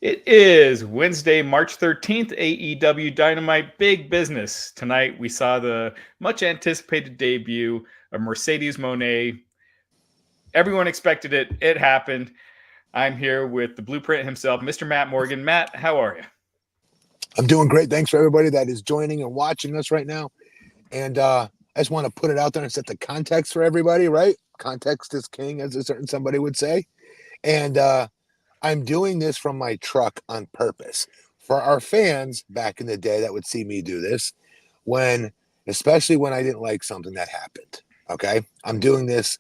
It is Wednesday, March 13th, AEW Dynamite Big Business. Tonight, we saw the much anticipated debut of Mercedes Moné. Everyone expected it. It happened. I'm here with the blueprint himself, Mr. Matt Morgan. Matt, how are you? I'm doing great. Thanks for everybody that is joining and watching us right now. And I just want to put it out there and set the context for everybody, right? Context is king, as a certain somebody would say. And I'm doing this from my truck on purpose. For our fans back in the day that would see me do this, especially when I didn't like something that happened. Okay. I'm doing this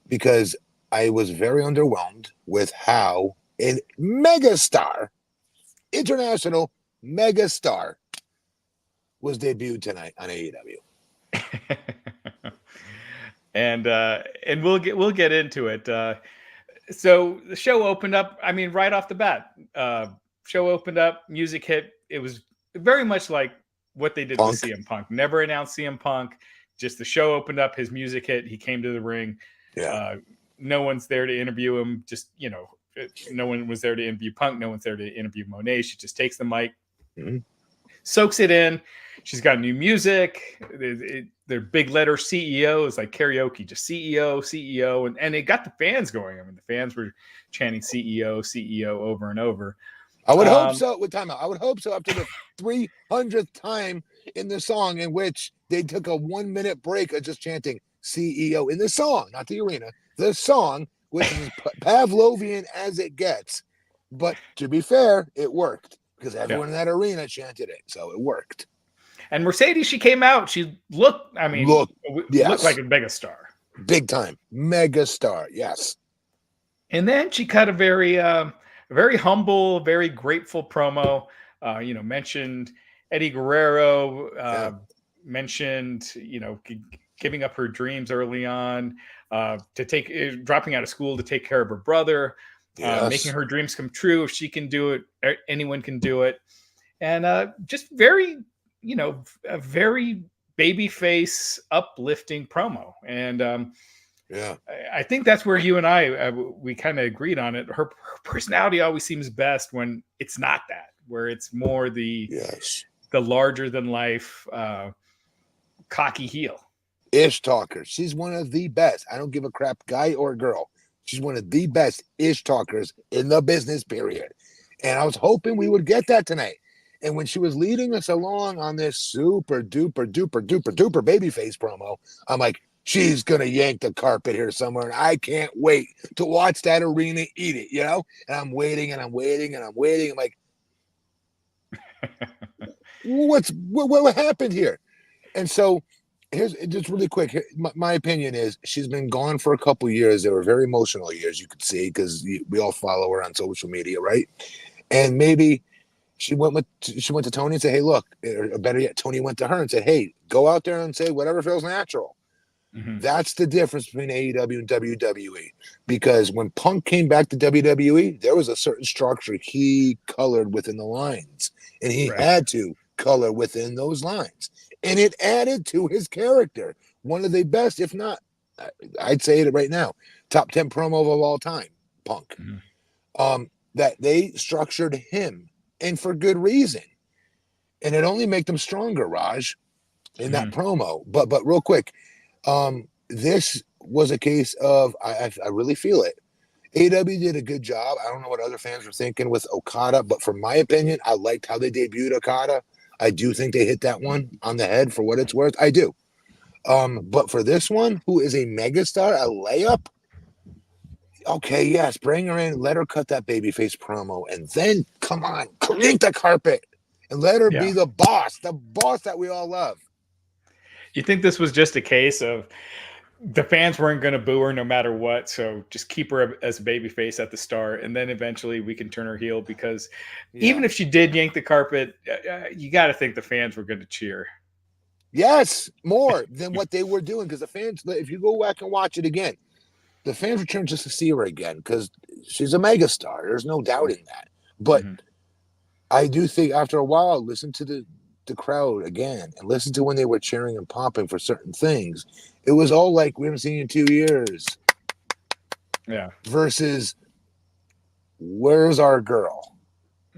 because I was very underwhelmed with how a international megastar was debuted tonight on AEW. and we'll get into it. So the show opened up. I mean, right off the bat, show opened up. Music hit. It was very much like what they did Punk. with CM Punk. Never announced CM Punk. Just the show opened up. His music hit. He came to the ring. Yeah. No one's there to interview him. Just no one was there to interview Punk. No one's there to interview Moné. She just takes the mic, soaks it in. She's got new music. Their big letter CEO is like karaoke, just CEO, and it got the fans going. I mean, the fans were chanting CEO over and over. I would hope so. With timeout, I would hope so after the 300th time in the song, in which they took a 1 minute break of just chanting CEO in the song, not the arena, the song, which is Pavlovian as it gets. But to be fair, it worked because everyone in that arena chanted it, so it worked. And Mercedes, she came out. She looked like a megastar. Big time. Megastar, yes. And then she cut a very humble, very grateful promo. Mentioned Eddie Guerrero, mentioned, giving up her dreams early on, dropping out of school to take care of her brother, making her dreams come true. If she can do it, anyone can do it. And just very, a very babyface uplifting promo. And I think that's where you and I we kind of agreed on it. Her personality always seems best when it's not that, where it's more the larger than life cocky heel. Ish talker. She's one of the best. I don't give a crap, guy or girl. She's one of the best ish talkers in the business, period. And I was hoping we would get that tonight. And when she was leading us along on this super duper duper duper duper babyface promo, I'm like, she's going to yank the carpet here somewhere. And I can't wait to watch that arena eat it, And I'm waiting and I'm waiting and I'm waiting. I'm like, what happened here? And so here's just really quick. My opinion is she's been gone for a couple years. They were very emotional years, you could see, because we all follow her on social media, right? And maybe she went to Tony and said, hey, look, or better yet, Tony went to her and said, hey, go out there and say whatever feels natural. Mm-hmm. That's the difference between AEW and WWE. Because when Punk came back to WWE, there was a certain structure he colored within the lines. And he had to color within those lines. And it added to his character. One of the best, if not, I'd say it right now, top 10 promo of all time, Punk. Mm-hmm. That they structured him. And for good reason. And it only made them stronger, Raj, in that promo. But real quick, this was a case of, I really feel it. AEW did a good job. I don't know what other fans were thinking with Okada, but from my opinion, I liked how they debuted Okada. I do think they hit that one on the head for what it's worth. I do. But for this one, who is a megastar, a layup, okay, yes, bring her in, let her cut that babyface promo, and then, come on, yank the carpet, and let her be the boss that we all love. You think this was just a case of the fans weren't going to boo her no matter what, so just keep her as a babyface at the start, and then eventually we can turn her heel, because even if she did yank the carpet, you got to think the fans were going to cheer. Yes, more than what they were doing, because the fans, if you go back and watch it again, the fans return just to see her again because she's a megastar. There's no doubting that. But I do think after a while, listen to the crowd again and listen to when they were cheering and popping for certain things. It was all like, we haven't seen you in 2 years. Yeah. Versus, where's our girl?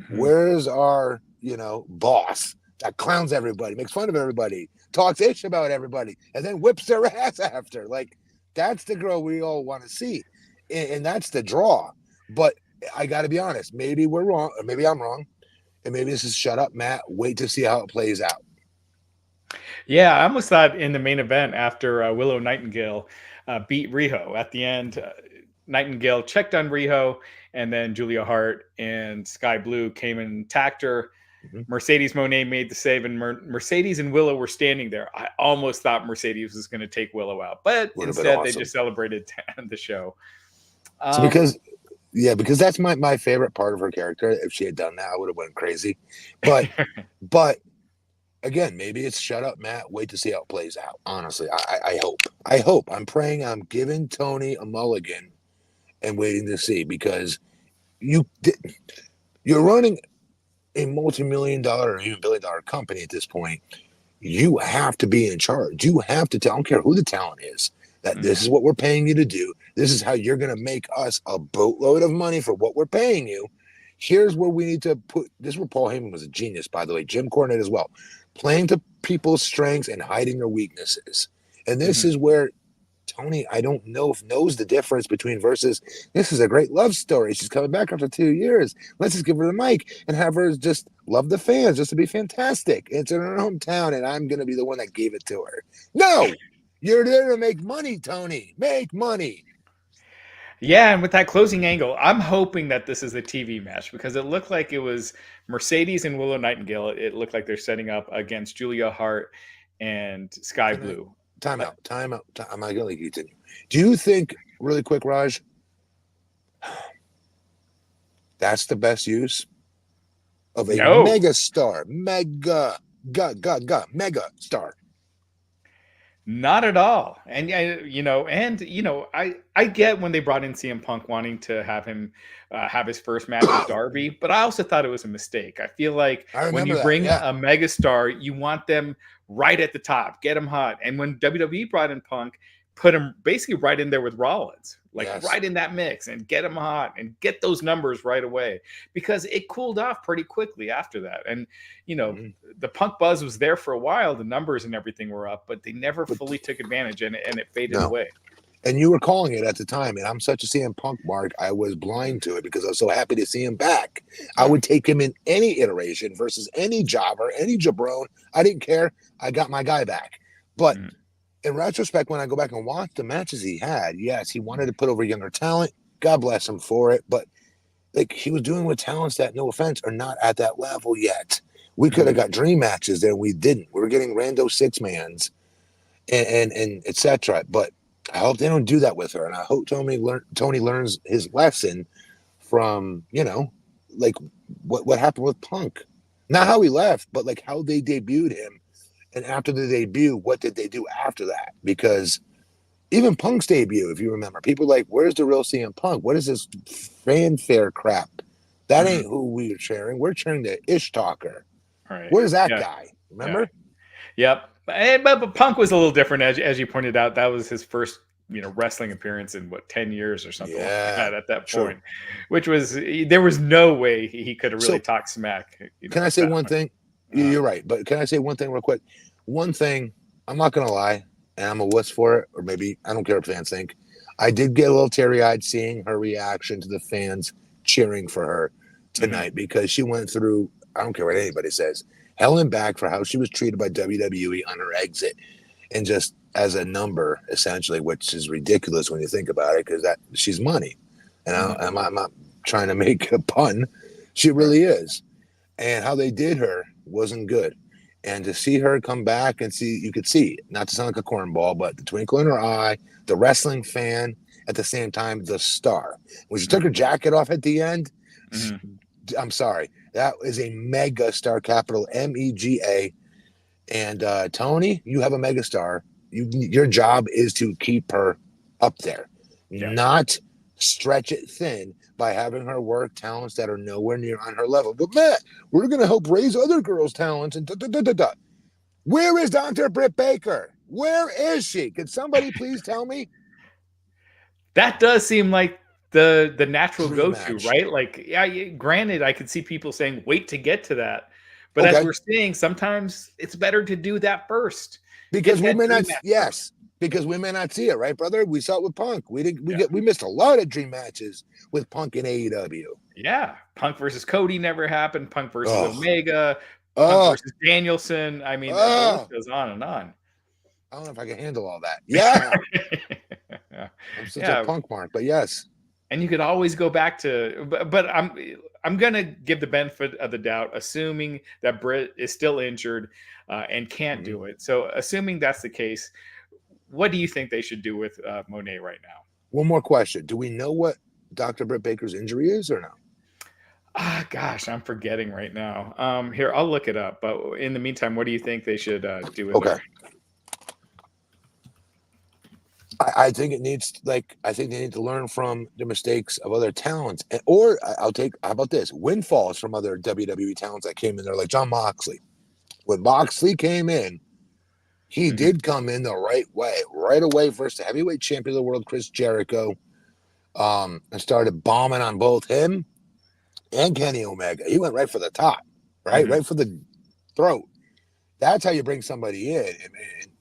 Mhm. Where's our, boss that clowns everybody, makes fun of everybody, talks ish about everybody, and then whips their ass after? Like, that's the girl we all want to see. And that's the draw. But I got to be honest, maybe we're wrong, or maybe I'm wrong. And maybe this is shut up, Matt. Wait to see how it plays out. Yeah, I almost thought in the main event after Willow Nightingale beat Riho at the end, Nightingale checked on Riho, and then Julia Hart and Sky Blue came and attacked her. Mm-hmm. Mercedes Monet made the save, and Mercedes and Willow were standing there. I almost thought Mercedes was going to take Willow out, but Would have been instead they awesome. just celebrated the show. So because that's my favorite part of her character. If she had done that, I would have went crazy. But but again, maybe it's shut up, Matt. Wait to see how it plays out. Honestly, I hope. I hope. I'm praying. I'm giving Tony a mulligan and waiting to see, because you you're running a multi-million dollar or even billion-dollar company at this point. You have to be in charge. You have to tell, I don't care who the talent is, that this Mhm. is what we're paying you to do. This is how you're going to make us a boatload of money for what we're paying you. Here's where we need to put this. Where Paul Heyman was a genius, by the way. Jim Cornette as well, playing to people's strengths and hiding their weaknesses. And this Mhm. is where Tony, I don't know if knows the difference between versus this is a great love story. She's coming back after 2 years. Let's just give her the mic and have her just love the fans, just to be fantastic. It's in her hometown, and I'm going to be the one that gave it to her. No, you're there to make money, Tony. Make money. Yeah, and with that closing angle, I'm hoping that this is a TV match because it looked like it was Mercedes and Willow Nightingale. It looked like they're setting up against Julia Hart and Sky Can I Blue. time But out? Time out. I'm not going to continue. Do you think, really quick, Raj, that's the best use of a no, mega star? Mega star. not at all. And I get when they brought in CM Punk wanting to have him have his first match with Darby, but I also thought it was a mistake. I feel like I when remember you that. bring Yeah. a megastar, you want them right at the top, get them hot. And when WWE brought in Punk, put him basically right in there with Rollins, like Yes. right in that mix, and get him hot and get those numbers right away because it cooled off pretty quickly after that. And you know, Mhm. the Punk buzz was there for a while, the numbers and everything were up, but they never But fully took advantage, and it faded no. away. And you were calling it at the time. And I'm such a CM Punk mark. I was blind to it because I was so happy to see him back. I Yeah. would take him in any iteration versus any jobber, any jabron. I didn't care. I got my guy back. But Mm. in retrospect, when I go back and watch the matches he had, yes, he wanted to put over younger talent. God bless him for it. But like, he was doing with talents that, no offense, are not at that level yet. We could have Mhm. got dream matches there. We didn't. We were getting rando six mans and etc. But I hope they don't do that with her, and I hope Tony learns his lesson from, like what happened with Punk, not how he left, but like how they debuted him, and after the debut, what did they do after that? Because even Punk's debut, if you remember, people were like, "Where's the real CM Punk? What is this fanfare crap? That Mhm. ain't who we're cheering. We're cheering the Ish Talker. All right. Where's that Yeah. guy? Yeah. Remember?" Yep. But Punk was a little different, as you pointed out. That was his first wrestling appearance in what 10 years or something like Yeah, that at that true. point, which was there was no way he could have really So talked smack. can I At say that one point. thing? Uh, You're right, but can I say one thing real quick? One thing, I'm not gonna lie, and I'm a wuss for it, or maybe I don't care what fans think. I did get a little teary-eyed seeing her reaction to the fans cheering for her mhm. tonight, because she went through, I don't care what anybody says, hell and back for how she was treated by WWE on her exit, and just as a number essentially, which is ridiculous when you think about it, because that she's money, and Mhm. I'm not trying to make a pun. She Right. really is, and how they did her wasn't good. And to see her come back and see, you could see, not to sound like a cornball, but the twinkle in her eye, the wrestling fan, at the same time, the star. When she took her Mhm. jacket off at the end, Mhm. I'm sorry, that is a mega star, capital MEGA. And Tony, you have a mega star. Your job is to keep her up there, Yeah. not stretch it thin by having her work talents that are nowhere near on her level. But Matt, we're going to help raise other girls' talents. And where is Dr. Britt Baker? Where is she? Could somebody please tell me? That does seem like the natural dream go-to, match. right? Like, yeah, granted, I could see people saying, wait to get to that. But as Okay. we're saying, sometimes it's better to do that first. Get Because we that may dream not, match first. yes, because we may not see it, right, brother? We saw it with Punk. Yeah. We missed a lot of dream matches with Punk and AEW. Yeah. Punk versus Cody never happened. Punk versus Oh, Omega. Punk oh, versus Danielson. I mean, the list oh. goes on and on. I don't know if I can handle all that. Yeah. Yeah. I'm such a Yeah. punk mark, but yes. And you could always go back to, but I'm gonna give the benefit of the doubt, assuming that Britt is still injured and can't Mhm. do it. So, assuming that's the case, what do you think they should do with Monet right now? One more question. Do we know what Dr. Britt Baker's injury is or no? Ah, gosh, I'm forgetting right now. Here, I'll look it up. But in the meantime, what do you think they should do with Okay. her? I think it needs I think they need to learn from the mistakes of other talents. Or I'll take how about this? Windfalls from other WWE talents that came in there, like John Moxley. When Moxley came in, he Mhm. did come in the right way, right away versus the heavyweight champion of the world, Chris Jericho. And started bombing on both him and Kenny Omega. He went right for the top, right? Mhm. Right for the throat. That's how you bring somebody in.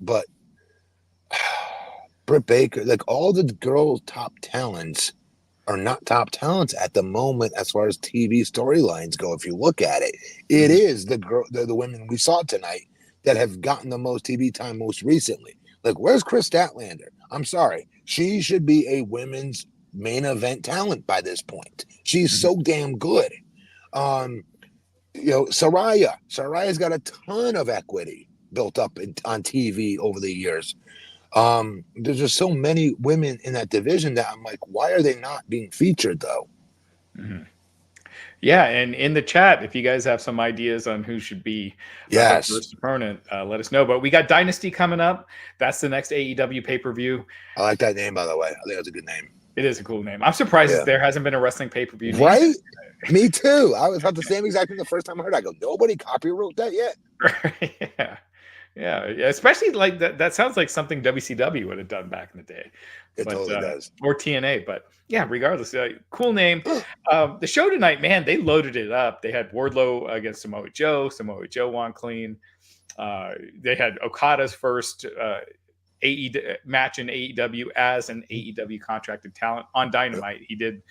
But Britt Baker, like all the girl top talents are not top talents at the moment as far as TV storylines go. If you look at it, it Mhm. is the women we saw tonight that have gotten the most TV time most recently. Like, where's Chris Statlander? I'm sorry. She should be a women's main event talent by this point. She's Mhm. so damn good. Um, Saraya's got a ton of equity built up on TV over the years. There's just so many women in that division that I'm like, why are they not being featured though? Mhm. Yeah, and in the chat, if you guys have some ideas on who should be her Yes, first opponent, let us know. But we got Dynasty coming up. That's the next AEW pay per view. I like that name by the way. I think that's a good name. It is a cool name. I'm surprised Yeah, there hasn't been a wrestling pay per view named. right. Me too. I was thought the same exact thing the first time I heard. I go, nobody copywrote that yet. Yeah. Yeah, yeah, especially like that. That sounds like something WCW would have done back in the day, It but totally does. or TNA. But yeah, regardless, cool name. The show tonight, man, they loaded it up. They had Wardlow against Samoa Joe. Samoa Joe won clean. They had Okada's first match in AEW as an AEW contracted talent on Dynamite. He did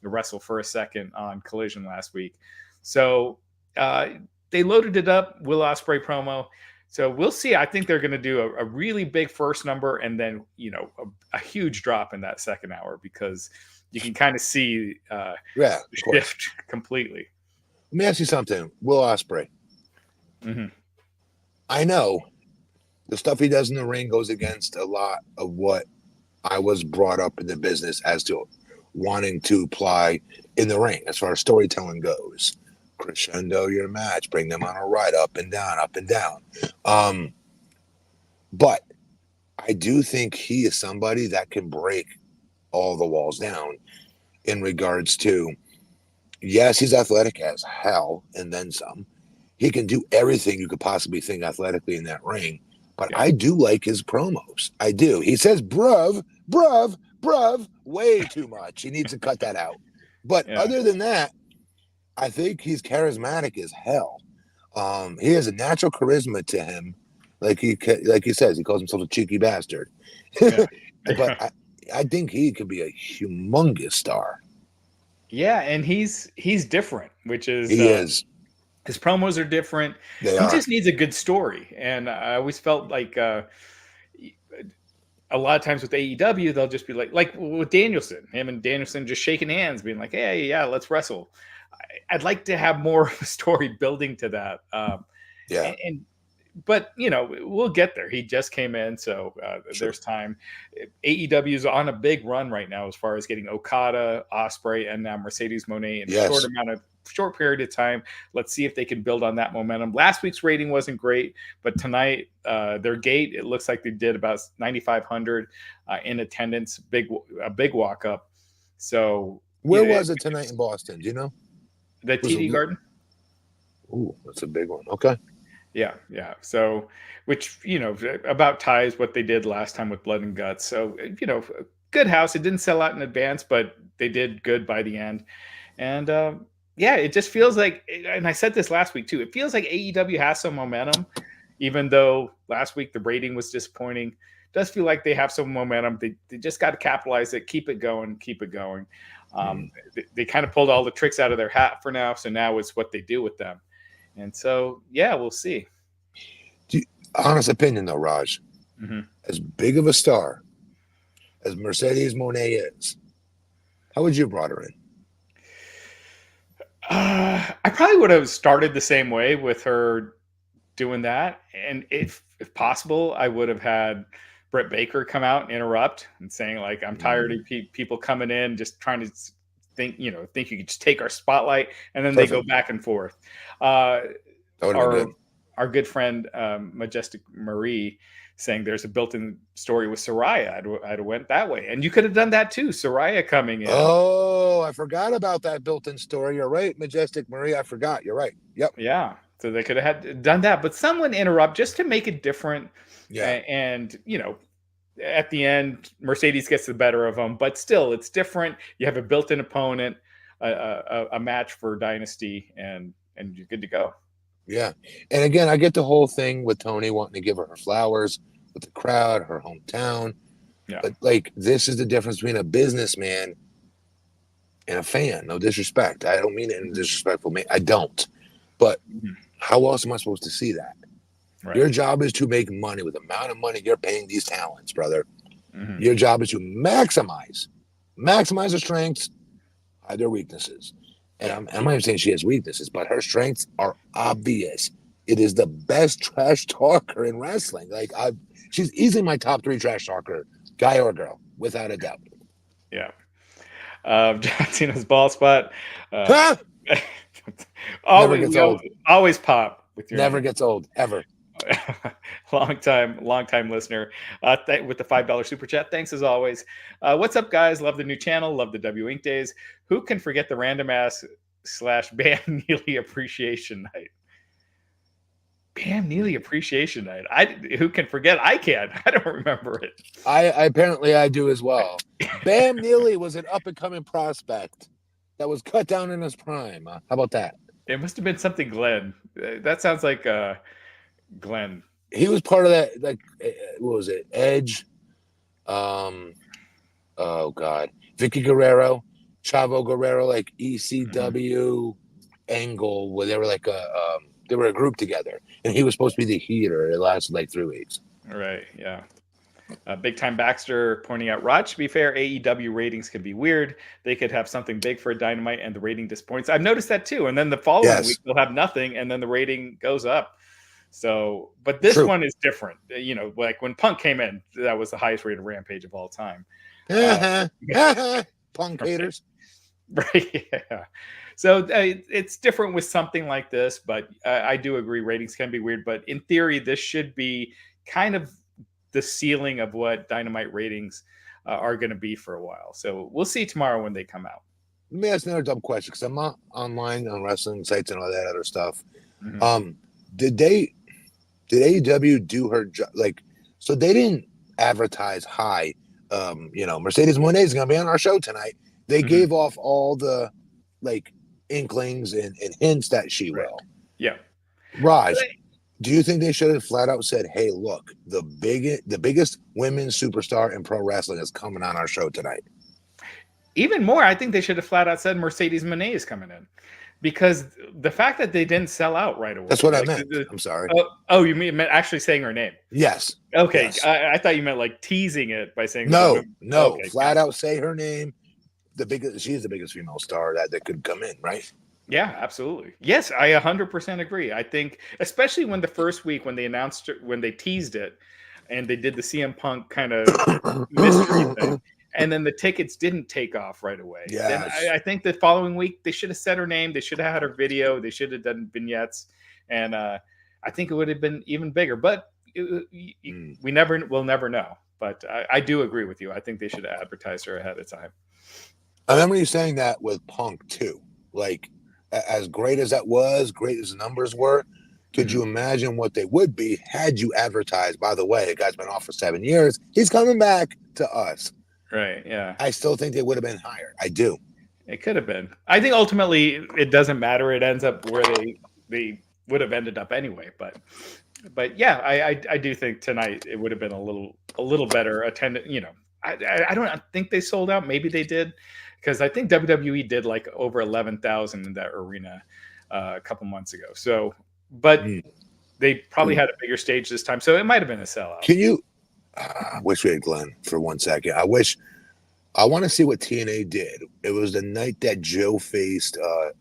wrestle for a second on Collision last week. So they loaded it up. Will Ospreay promo. So we'll see. I think they're going to do a really big first number and then, a huge drop in that second hour because you can kind of see Yeah, the of course. shift completely. Let me ask you something. Will Ospreay. Mm-hmm. I know the stuff he does in the ring goes against a lot of what I was brought up in the business as to wanting to apply in the ring as far as storytelling goes. Crescendo your match, bring them on a ride up and down, up and down. But I do think he is somebody that can break all the walls down in regards to, yes, he's athletic as hell and then some. He can do everything you could possibly think athletically in that ring. But Yeah. I do like his promos. I do. He says bruv, bruv, bruv, way too much. He needs to cut that out. But Yeah. other than that, I think he's charismatic as hell. He has a natural charisma to him, like he says. He calls himself a cheeky bastard. Yeah. But I think he could be a humongous star. Yeah. And he's different, which is He is. his promos are different. They He are. just needs a good story. And I always felt like a lot of times with AEW, they'll just be like with Danielson, him and Danielson just shaking hands, being like, "Hey, yeah, let's wrestle." I'd like to have more of a story building to that. Yeah. But we'll get there. He just came in, so Sure. there's time. AEW is on a big run right now as far as getting Okada, Ospreay, and now Mercedes Moné in a Yes. short period of time. Let's see if they can build on that momentum. Last week's rating wasn't great, but tonight their gate, it looks like they did about 9,500 in attendance. A big walk up. So Where was it tonight in Boston? Do you know? the TD Garden? Ooh, that's a big one. Okay. Yeah. So, which, about ties what they did last time with Blood and Guts. So, good house. It didn't sell out in advance, but they did good by the end. And yeah, it just feels like, and I said this last week too, it feels like AEW has some momentum, even though last week the rating was disappointing. It does feel like they have some momentum. They just got to capitalize it, keep it going, keep it going. They kind of pulled all the tricks out of their hat for now. So now it's what they do with them. And so, yeah, we'll see. Honest opinion, though, Raj, as big of a star as Mercedes Moné is, how would you have brought her in? I probably would have started the same way with her doing that. And if possible, I would have had Britt Baker come out and interrupt and saying, like, I'm tired of people coming in, just trying to think you could just take our spotlight. And then they go back and forth. Our good friend, Majestic Marie, saying there's a built-in story with Soraya. I'd have went that way. And you could have done that too. Soraya coming in. Oh, I forgot about that built-in story. You're right, Majestic Marie. I forgot. You're right. Yep. Yeah. So they could have done that, but someone interrupt just to make it different. Yeah. And, at the end, Mercedes gets the better of them, but still it's different. You have a built-in opponent, a match for Dynasty, and you're good to go. Yeah. And again, I get the whole thing with Tony wanting to give her flowers with the crowd, her hometown. Yeah. But like, this is the difference between a businessman and a fan. No disrespect. I don't mean it in a disrespectful way. I don't. But how else am I supposed to see that? Right. Your job is to make money with the amount of money you're paying these talents, brother. Your job is to maximize their strengths, hide their weaknesses. And I'm not even saying she has weaknesses, but her strengths are obvious. It is the best trash talker in wrestling. Like, she's easily my top 3 trash talker, guy or girl, without a doubt. Yeah. John Cena's ball spot. Never gets old. Always pop with your never gets old, ever. long time listener with the $5 super chat. Thanks as always. What's up, guys? Love the new channel. Love the W Inc days. Who can forget the random ass / Bam Neely appreciation night? Bam Neely appreciation night. Who can forget? I can't. I don't remember it. Apparently I do as well. Bam Neely was an up and coming prospect that was cut down in his prime. How about that? It must have been something Glenn. That sounds like Glenn. He was part of that, like, what was it? Edge. Oh God. Vicky Guerrero, Chavo Guerrero, like ECW angle, where they were like they were a group together, and he was supposed to be the heater. It lasted like 3 weeks. Right. Yeah. Big Time Baxter pointing out, Rod, to be fair, AEW ratings could be weird. They could have something big for a Dynamite and the rating disappoints. I've noticed that too. And then the following week they'll have nothing, and then the rating goes up. So, but this one is different. Like when Punk came in, that was the highest rated Rampage of all time. Punk haters. Right. Yeah. So it's different with something like this, but I do agree ratings can be weird. But in theory, this should be kind of the ceiling of what Dynamite ratings are going to be for a while. So we'll see tomorrow when they come out. Let me ask another dumb question, because I'm not online on wrestling sites and all that other stuff. Did AEW do her job? Like, so they didn't advertise, hi, Mercedes Moné is going to be on our show tonight. They gave off all the like inklings and hints that she will. Yeah. Raj, do you think they should have flat out said, hey, look, the biggest women's superstar in pro wrestling is coming on our show tonight? Even more, I think they should have flat out said Mercedes Moné is coming in. Because the fact that they didn't sell out right away. That's what I meant. I'm sorry. Oh, you meant actually saying her name? Yes. Okay. Yes. I thought you meant like teasing it by saying no. Okay, flat out say her name. She's the biggest female star that could come in, right? Yeah, absolutely. Yes, I 100% agree. I think, especially when the first week when they announced it, when they teased it, and they did the CM Punk kind of mystery thing. And then the tickets didn't take off right away. Then I think the following week they should have said her name. They should have had her video. They should have done vignettes, and I think it would have been even bigger. But we'll never know. But I do agree with you. I think they should have advertised her ahead of time. I remember you saying that with Punk too. Like, as great as that was, great as the numbers were, could you imagine what they would be had you advertised? By the way, the guy's been off for 7 years. He's coming back to us. Right. Yeah. I still think they would have been higher. I do. It could have been. I think ultimately it doesn't matter. It ends up where they would have ended up anyway. But yeah, I do think tonight it would have been a little better attended. You know, I don't think they sold out. Maybe they did, because I think WWE did like over 11,000 in that arena a couple months ago. So, but they probably had a bigger stage this time, so it might have been a sellout. Can you? I wish we had Glenn for 1 second. I want to see what TNA did. It was the night that Joe faced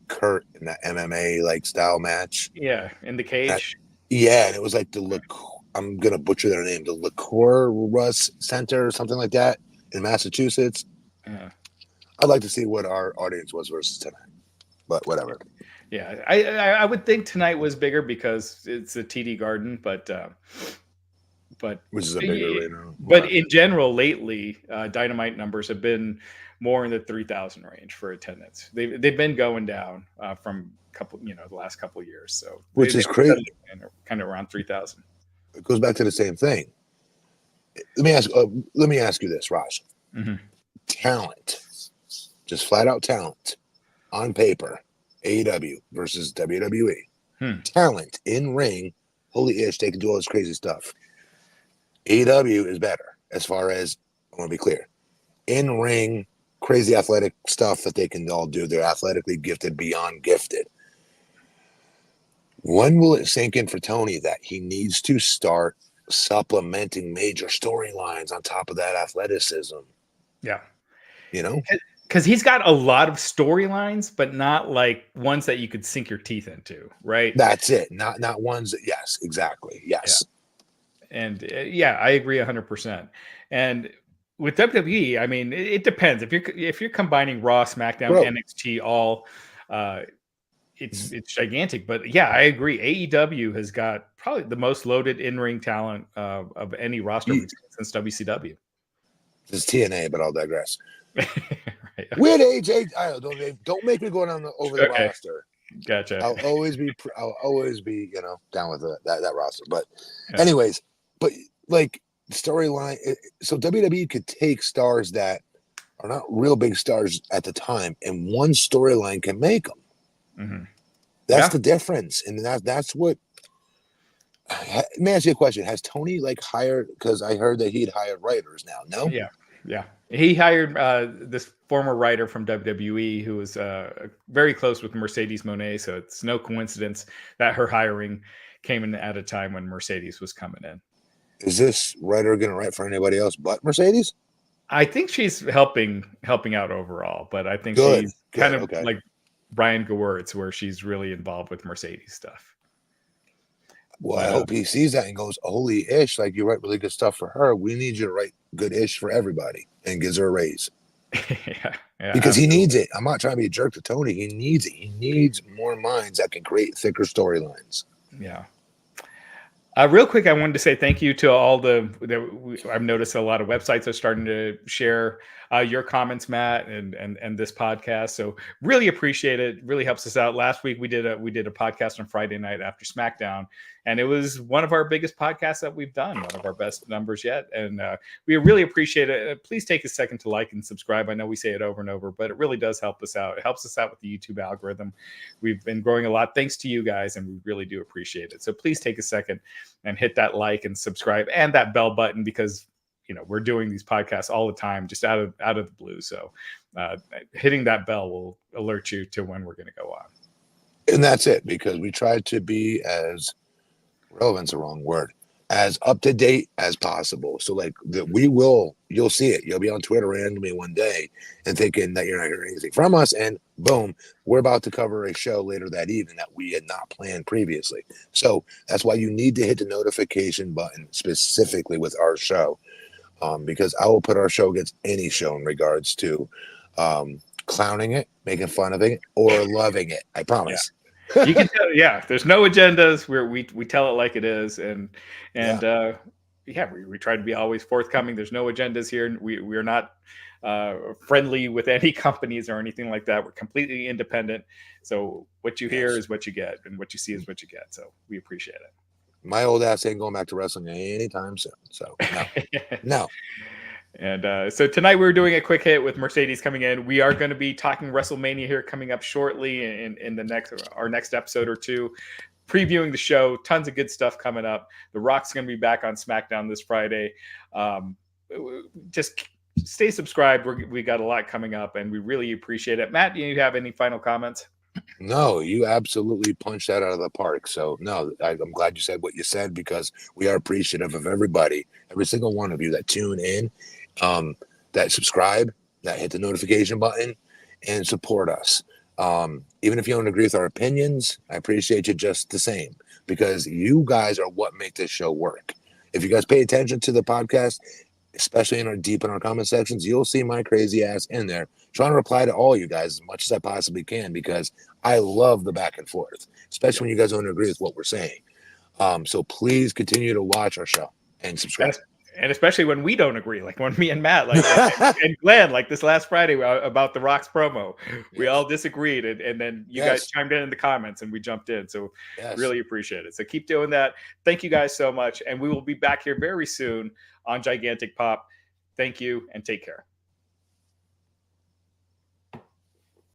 Kurt in that MMA like style match. Yeah, in the cage. And it was like I'm gonna butcher their name, the Liquor Russ Center or something like that in Massachusetts. Yeah. I'd like to see what our audience was versus tonight, but whatever. Yeah, I would think tonight was bigger because it's a TD Garden, but Which is a bigger arena. But in general, lately, Dynamite numbers have been more in the 3,000 range for attendance. They've been going down from the last couple of years. So which is crazy, kind of around 3,000. It goes back to the same thing. Let me ask you this, Raj. Mm-hmm. Talent, just flat out talent on paper. AEW versus WWE. Talent in ring, holy ish, they can do all this crazy stuff. AEW is better as far as, I want to be clear, in ring, crazy athletic stuff that they can all do. They're athletically gifted, beyond gifted. When will it sink in for Tony that he needs to start supplementing major storylines on top of that athleticism? Yeah. You know? Because he's got a lot of storylines, but not like ones that you could sink your teeth into, right? That's it. Not ones that, yes, exactly. Yes. Yeah. And I agree 100%. And with WWE, I mean, it depends. If you're combining Raw, SmackDown, NXT, all, it's gigantic. But yeah, I agree. AEW has got probably the most loaded in-ring talent of any roster since WCW. This is TNA, but I'll digress. Right, okay. Weird age. Don't make me go down over the roster. Gotcha. I'll always be down with that roster. But anyways, but like storyline. So WWE could take stars that are not real big stars at the time, and one storyline can make them. Mm-hmm. That's the difference, and that's what. Let me ask you a question: has Tony hired? Because I heard that he'd hired writers now. No. Yeah. He hired this former writer from WWE who was very close with Mercedes Moné. So it's no coincidence that her hiring came in at a time when Mercedes was coming in. Is this writer going to write for anybody else but Mercedes? I think she's helping out overall, but I think she's kind of like Brian Gewirtz, where she's really involved with Mercedes stuff. Well, I hope he sees that and goes, holy ish, you write really good stuff for her. We need you to write good ish for everybody, and gives her a raise. Yeah, because he needs it. I'm not trying to be a jerk to Tony. He needs it. He needs more minds that can create thicker storylines. Yeah. Real quick, I wanted to say thank you to all I've noticed a lot of websites are starting to share your comments, Matt, and this podcast. So really appreciate it. Really helps us out. Last week we did a podcast on Friday night after SmackDown, and it was one of our biggest podcasts that we've done, one of our best numbers yet. And we really appreciate it. Please take a second to like and subscribe. I know we say it over and over, but it really does help us out. It helps us out with the YouTube algorithm. We've been growing a lot thanks to you guys, and we really do appreciate it. So please take a second and hit that like and subscribe and that bell button, because we're doing these podcasts all the time, just out of the blue. So hitting that bell will alert you to when we're going to go on. And that's it, because we try to be as relevant's the wrong word, as up to date as possible. So you'll see it. You'll be on Twitter randomly one day and thinking that you're not hearing anything from us, and boom, we're about to cover a show later that evening that we had not planned previously. So that's why you need to hit the notification button specifically with our show, because I will put our show against any show in regards to clowning it, making fun of it, or loving it. I promise. You can tell, there's no agendas. We tell it like it is, and we try to be always forthcoming. There's no agendas here. We're not friendly with any companies or anything like that. We're completely independent. So what you hear is what you get, and what you see is what you get. So we appreciate it. My old ass ain't going back to wrestling anytime soon. So no. And so tonight we're doing a quick hit with Mercedes coming in. We are going to be talking WrestleMania here coming up shortly in our next episode or two, previewing the show. Tons of good stuff coming up. The Rock's going to be back on SmackDown this Friday. Just stay subscribed. We got a lot coming up, and we really appreciate it. Matt, do you have any final comments? No, you absolutely punched that out of the park. So no, I'm glad you said what you said, because we are appreciative of everybody, every single one of you that tune in, that subscribe, that hit the notification button, and support us. Even if you don't agree with our opinions, I appreciate you just the same, because you guys are what make this show work. If you guys pay attention to the podcast, especially deep in our comment sections, you'll see my crazy ass in there trying to reply to all you guys as much as I possibly can, because I love the back and forth, especially when you guys don't agree with what we're saying. So please continue to watch our show and subscribe. And especially when we don't agree, like when me and Matt, and Glenn, like this last Friday about the Rock's promo, we all disagreed, and then you guys chimed in the comments, and we jumped in. So really appreciate it. So keep doing that. Thank you guys so much, and we will be back here very soon on Gigantic Pop. Thank you, and take care.